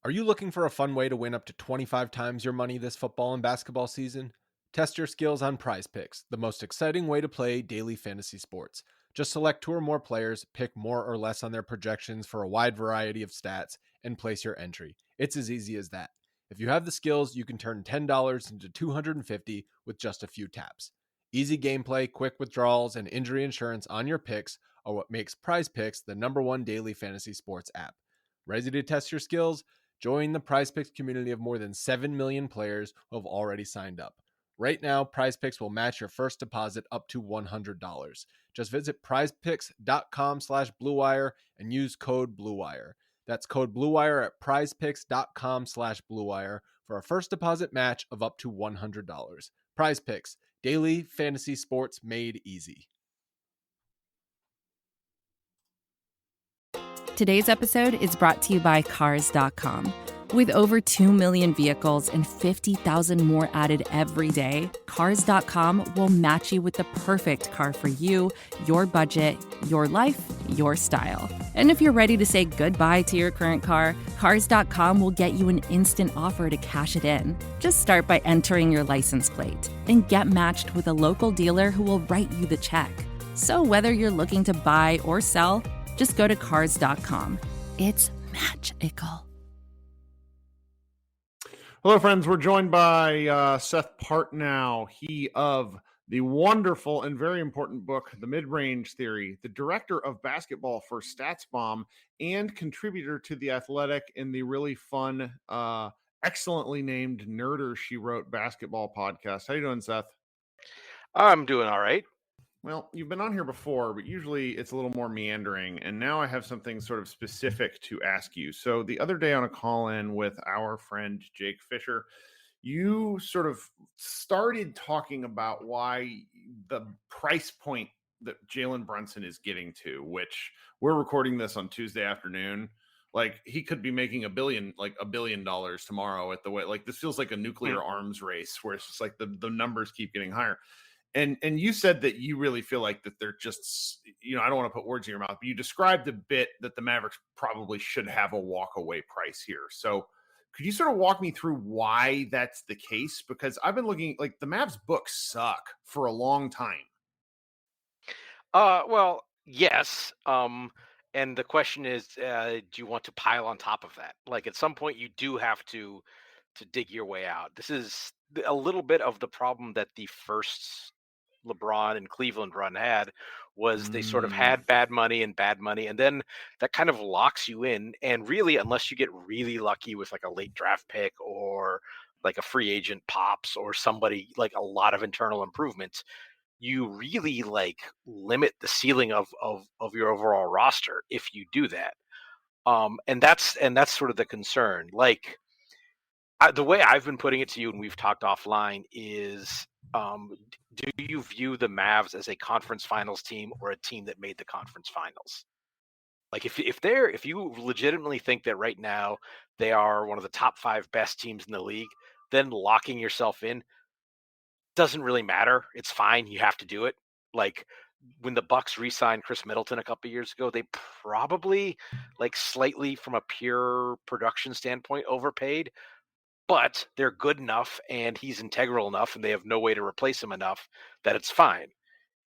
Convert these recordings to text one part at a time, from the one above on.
Are you looking for a fun way to win up to 25 times your money this football and basketball season? Test your skills on Prize Picks, the most exciting way to play daily fantasy sports. Just select two or more players, pick more or less on their projections for a wide variety of stats, and place your entry. It's as easy as that. If you have the skills, you can turn $10 into $250 with just a few taps. Easy gameplay, quick withdrawals, and injury insurance on your picks are what makes Prize Picks the #1 daily fantasy sports app. Ready to test your skills? Join the PrizePicks community of more than 7 million players who have already signed up. Right now, PrizePicks will match your first deposit up to $100. Just visit prizepicks.com/bluewire and use code BLUEWIRE. That's code BLUEWIRE at prizepicks.com/bluewire for a first deposit match of up to $100. PrizePicks, daily fantasy sports made easy. Today's episode is brought to you by Cars.com. With over 2 million vehicles and 50,000 more added every day, Cars.com will match you with the perfect car for you, your budget, your life, your style. And if you're ready to say goodbye to your current car, Cars.com will get you an instant offer to cash it in. Just start by entering your license plate and get matched with a local dealer who will write you the check. So whether you're looking to buy or sell, just go to Cars.com. It's magical. Hello, friends. We're joined by Seth Partnow, he of the wonderful and very important book, The Midrange Theory, the director of basketball for Statsbomb, and contributor to The Athletic in the really fun, excellently named Nerder She Wrote basketball podcast. How you doing, Seth? I'm doing all right. Well, you've been on here before, but usually it's a little more meandering. And now I have something sort of specific to ask you. So the other day on a call-in with our friend Jake Fisher, you sort of started talking about why the price point that Jalen Brunson is getting to, which we're recording this on Tuesday afternoon. Like, he could be making $1 billion tomorrow at the way. Like, this feels like a nuclear arms race where it's just like the numbers keep getting higher. And you said that you really feel like that they're just, I don't want to put words in your mouth, but you described a bit that the Mavericks probably should have a walk-away price here. So could you sort of walk me through why that's the case? Because I've been looking, like, the Mavs books suck for a long time. Well, yes. And the question is, do you want to pile on top of that? Like, at some point, you do have to dig your way out. This is a little bit of the problem that the first LeBron and Cleveland run had, was they sort of had bad money, and then that kind of locks you in. And really, unless you get really lucky with like a late draft pick or like a free agent pops or somebody like a lot of internal improvements, you really like limit the ceiling of your overall roster if you do that. And that's sort of the concern. Like, the way I've been putting it to you, and we've talked offline, is do you view the Mavs as a conference finals team or a team that made the conference finals? Like, if you legitimately think that right now they are one of the top 5 best teams in the league, then locking yourself in doesn't really matter. It's fine. You have to do it. Like, when the Bucks re-signed Chris Middleton a couple years ago, they probably, like, slightly from a pure production standpoint overpaid, but they're good enough and he's integral enough and they have no way to replace him enough that it's fine.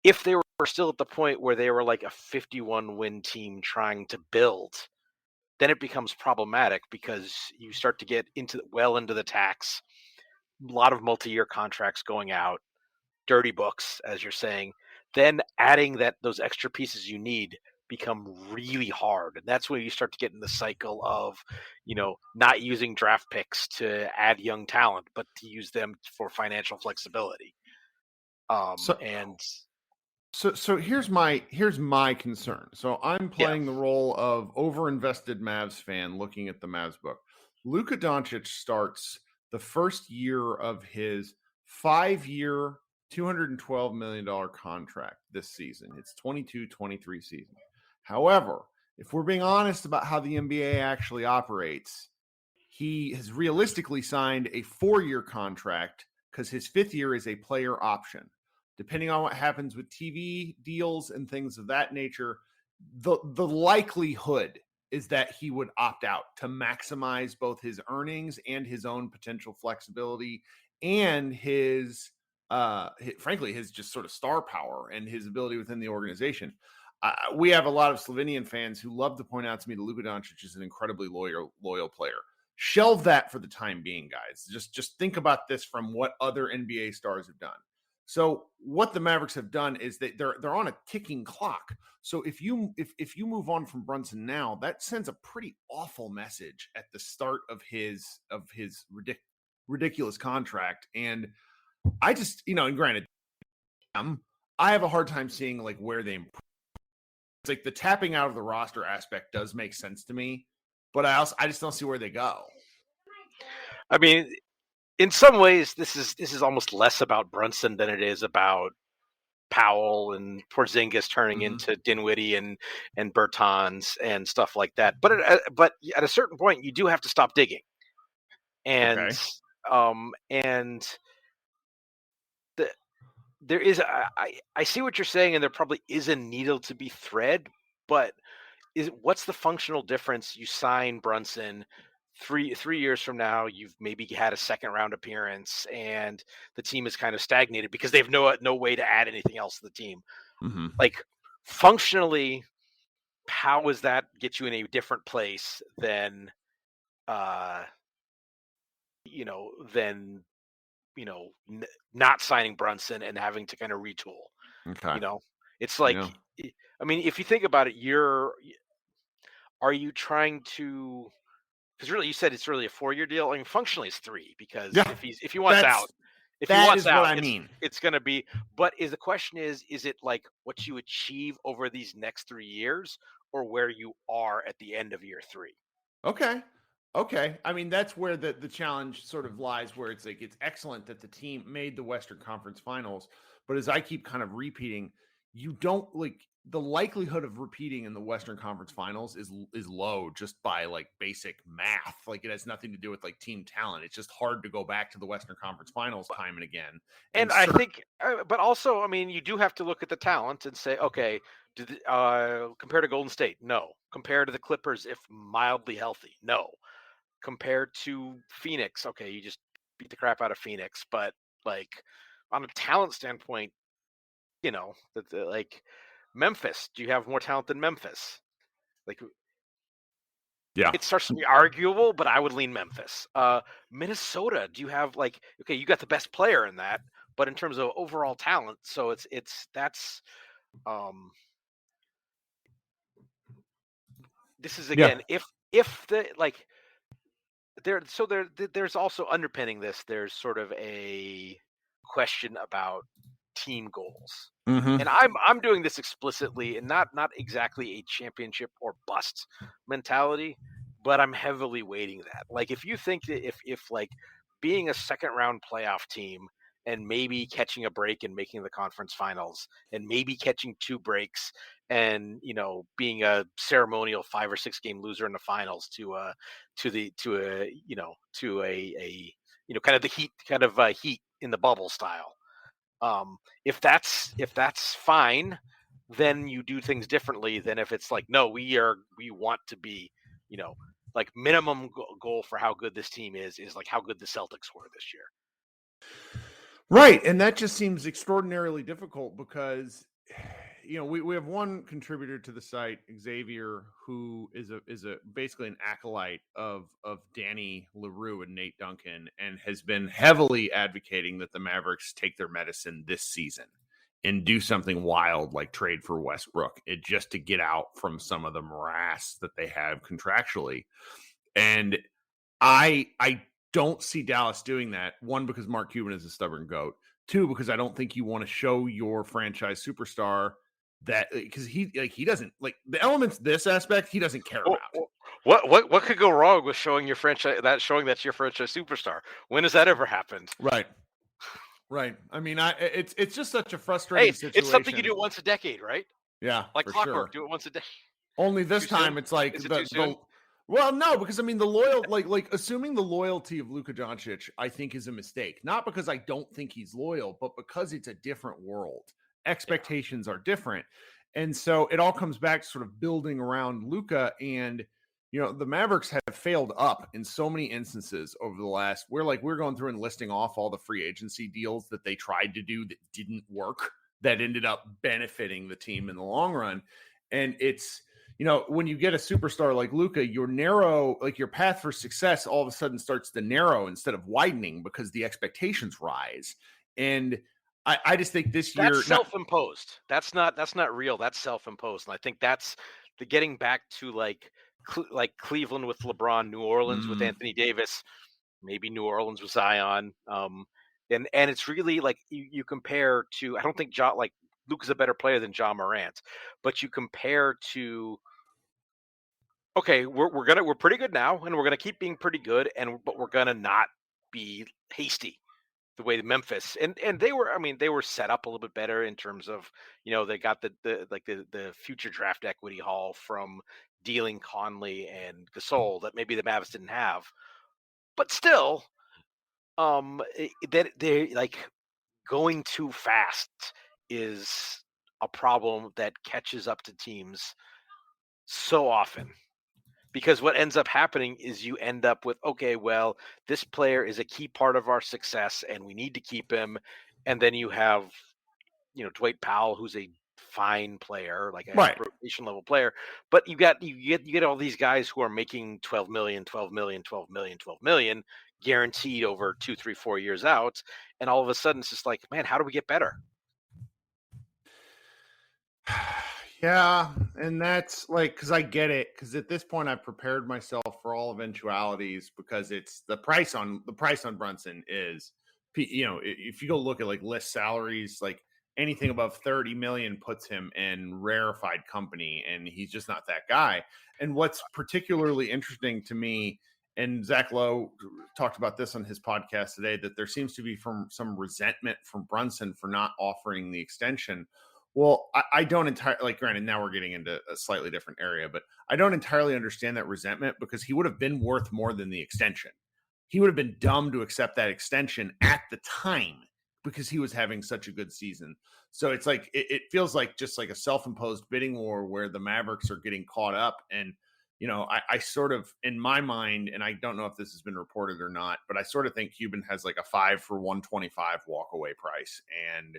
If they were still at the point where they were like a 51-win team trying to build, then it becomes problematic because you start to get into the tax, a lot of multi-year contracts going out, dirty books, as you're saying. Then adding those extra pieces you need become really hard. And that's when you start to get in the cycle of, not using draft picks to add young talent, but to use them for financial flexibility. So here's my concern. So I'm playing the role of overinvested Mavs fan looking at the Mavs book. Luka Doncic starts the first year of his 5-year, $212 million contract this season. It's 22-23 season. However, if we're being honest about how the NBA actually operates, he has realistically signed a 4-year contract because his 5th year is a player option. Depending on what happens with TV deals and things of that nature, the likelihood is that he would opt out to maximize both his earnings and his own potential flexibility and frankly, his just sort of star power and his ability within the organization. We have a lot of Slovenian fans who love to point out to me that Luka Doncic is an incredibly loyal player. Shelve that for the time being, guys. Just think about this from what other NBA stars have done. So what the Mavericks have done is that they're on a ticking clock. So if you move on from Brunson now, that sends a pretty awful message at the start of his ridiculous contract. And I just, and granted, I have a hard time seeing like where they improve. It's like the tapping out of the roster aspect does make sense to me, but I just don't see where they go. I mean, in some ways, this is almost less about Brunson than it is about Powell and Porzingis turning into Dinwiddie and Bertans and stuff like that. But at a certain point, you do have to stop digging. And there is I see what you're saying, and there probably is a needle to be thread, but what's the functional difference? You sign Brunson 3 years from now, you've maybe had a second round appearance, and the team is kind of stagnated because they have no way to add anything else to the team. Like functionally, how does that get you in a different place than not signing Brunson and having to kind of retool? Okay. It's like, I mean, if you think about it, are you trying to? Because really, you said it's really a 4-year deal. I mean, functionally, it's 3 because if he wants out, it's going to be. But the question is it like what you achieve over these next 3 years, or where you are at the end of year 3? Okay. I mean, that's where the challenge sort of lies, where it's like, it's excellent that the team made the Western Conference Finals. But as I keep kind of repeating, you don't like the likelihood of repeating in the Western Conference Finals is low just by like basic math. Like it has nothing to do with like team talent. It's just hard to go back to the Western Conference Finals time and again. And I think, but also, I mean, you do have to look at the talent and say, okay, compared to Golden State, no. Compared to the Clippers, if mildly healthy, no. Compared to Phoenix, okay, you just beat the crap out of Phoenix, but like on a talent standpoint, like Memphis, do you have more talent than Memphis? Like, yeah, it starts to be arguable, but I would lean Memphis. Minnesota, do you have like, okay, you got the best player in that, but in terms of overall talent, so that's this is again, if the like there's also underpinning this, there's sort of a question about team goals. And I'm doing this explicitly and not exactly a championship or bust mentality, but I'm heavily weighting that. Like if you think that if like being a second round playoff team and maybe catching a break and making the conference finals and maybe catching 2 breaks and being a ceremonial 5 or 6 game loser in the finals to a kind of the heat in the bubble style. If that's fine, then you do things differently than if it's like, no, we want to be, like minimum goal for how good this team is like how good the Celtics were this year. Right. And that just seems extraordinarily difficult because, we have one contributor to the site, Xavier, who is basically an acolyte of Danny LaRue and Nate Duncan, and has been heavily advocating that the Mavericks take their medicine this season and do something wild like trade for Westbrook, just to get out from some of the morass that they have contractually. And I don't see Dallas doing that. 1, because Mark Cuban is a stubborn goat. 2, because I don't think you want to show your franchise superstar that, because he doesn't like the elements. This aspect he doesn't care about. What could go wrong with showing your franchise showing that's your franchise superstar? When has that ever happened? Right. I mean, it's just such a frustrating situation. It's something you do once a decade, right? Yeah, like clockwork. Sure. Do it once a day. Only this too time soon? It's like Is it too soon? Well, no, because I mean like assuming the loyalty of Luka Doncic, I think is a mistake. Not because I don't think he's loyal, but because it's a different world. Expectations are different. And so it all comes back to sort of building around Luka. And The Mavericks have failed up in so many instances over the last. We're going through and listing off all the free agency deals that they tried to do that didn't work, that ended up benefiting the team in the long run. And it's, when you get a superstar like Luka, your path for success all of a sudden starts to narrow instead of widening because the expectations rise. And I just think this year That's self-imposed. That's not real. That's self-imposed. And I think that's the getting back to like Cleveland with LeBron, New Orleans with Anthony Davis, maybe New Orleans with Zion. And it's really like you compare to. I don't think Luka's a better player than John Morant, but you compare to. Okay, we're pretty good now, and we're gonna keep being pretty good, but we're gonna not be hasty the way the Memphis and they were set up a little bit better in terms of they got the future draft equity haul from dealing Conley and Gasol that maybe the Mavs didn't have, but still that they like going too fast is a problem that catches up to teams so often. Because what ends up happening is you end up with, okay, well, this player is a key part of our success and we need to keep him. And then you have, Dwight Powell, who's a fine player, like a rotation level player. But you get all these guys who are making 12 million, 12 million, 12 million, 12 million guaranteed over 2, 3, 4 years out. And all of a sudden it's just like, man, how do we get better? Yeah, and that's like, because I get it, because at this point I've prepared myself for all eventualities, because it's the price on Brunson is, if you go look at like list salaries, like anything above 30 million puts him in rarefied company, and he's just not that guy. And what's particularly interesting to me, and Zach Lowe talked about this on his podcast today, that there seems to be some resentment from Brunson for not offering the extension. Well, I don't entirely, like, granted, now we're getting into a slightly different area, but I don't entirely understand that resentment, because he would have been worth more than the extension. He would have been dumb to accept that extension at the time because he was having such a good season. So it's like, it feels like just like a self-imposed bidding war where the Mavericks are getting caught up. And, I sort of, in my mind, and I don't know if this has been reported or not, but I sort of think Cuban has like a 5 for 125 walk-away price. And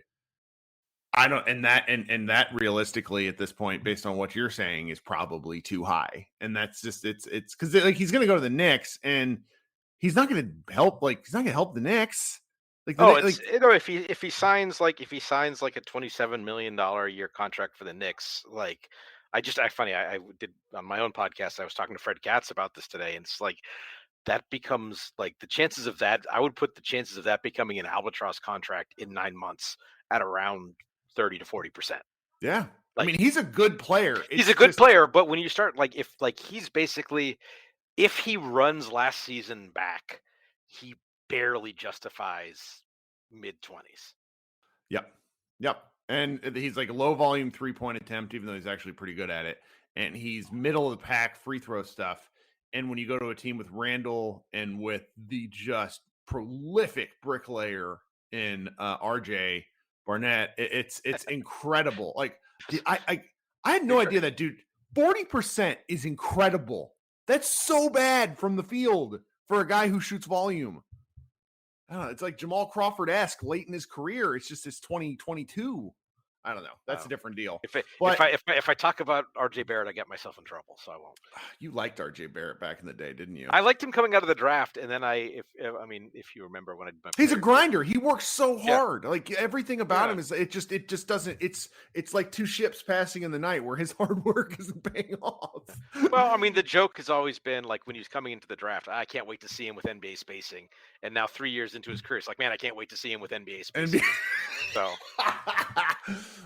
I don't, and that realistically at this point, based on what you're saying, is probably too high. And that's just, it's because like he's going to go to the Knicks, and he's not going to help the Knicks. If he signs like a $27 million a year contract for the Knicks, like I did on my own podcast, I was talking to Fred Katz about this today, and it's like that becomes like the chances of that. I would put the chances of that becoming an albatross contract in 9 months at around 30 to 40%. Yeah. I mean, he's a good player. He's a good player, but when you start if he runs last season back, he barely justifies mid-20s. Yep. And he's like a low volume 3-point attempt, even though he's actually pretty good at it. And he's middle of the pack free throw stuff. And when you go to a team with Randall and with the just prolific bricklayer in RJ Barnett, it's incredible. Like I had no idea that dude 40% is incredible. That's so bad from the field for a guy who shoots volume. I don't know. It's like Jamal Crawford-esque late in his career. It's just it's 2022. I don't know. That's a different deal. If I talk about RJ Barrett, I get myself in trouble, so I won't. You liked RJ Barrett back in the day, didn't you? I liked him coming out of the draft, and then if you remember when I did my he's a grinder. He works so hard. Yeah. Like everything about him is it just doesn't. It's like two ships passing in the night where his hard work isn't paying off. Well, I mean, the joke has always been like when he was coming into the draft, I can't wait to see him with NBA spacing. And now 3 years into his career, it's like, man, I can't wait to see him with NBA spacing. So,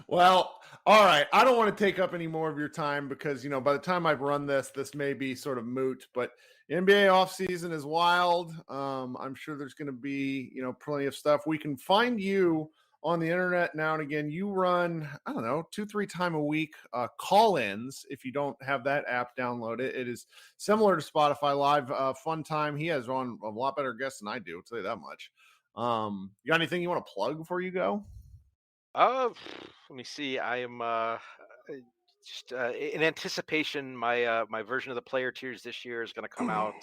well, all right. I don't want to take up any more of your time because, by the time I've run this may be sort of moot, but NBA offseason is wild. I'm sure there's going to be, plenty of stuff. We can find you on the internet now and again. You run, I don't know, 2-3 times a week call-ins. If you don't have that app, download it. It is similar to Spotify Live. Fun time. He has on a lot better guests than I do. I'll tell you that much. You got anything you want to plug before you go? Let me see. I am just in anticipation, my version of the player tiers this year is going to come out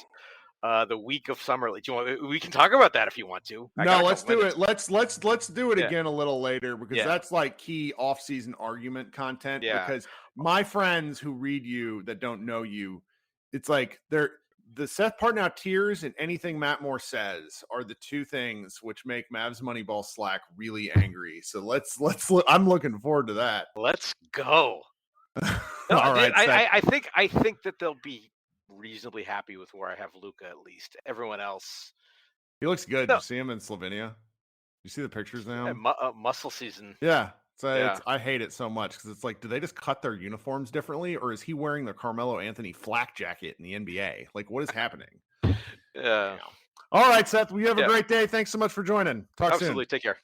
the week of summer league. Do you want? We can talk about that if you want to. I got No, a let's couple do minutes. it. Let's do it Yeah. again a little later because Yeah. that's like key off-season argument content. Yeah. Because my friends who read you that don't know you, it's like the Seth Partnow tiers and anything Matt Moore says are the two things which make Mavs Moneyball Slack really angry. So I'm looking forward to that. Let's go. No, All right, Seth. I think that they'll be reasonably happy with where I have Luka. At least everyone else. He looks good. No. Did you see him in Slovenia? You see the pictures now? Muscle season. Yeah. So Yeah. I hate it so much because it's like, do they just cut their uniforms differently, or is he wearing the Carmelo Anthony flak jacket in the NBA? Like, what is happening? Yeah. All right, Seth. We have a great day. Thanks so much for joining. Talk soon. Absolutely. Take care.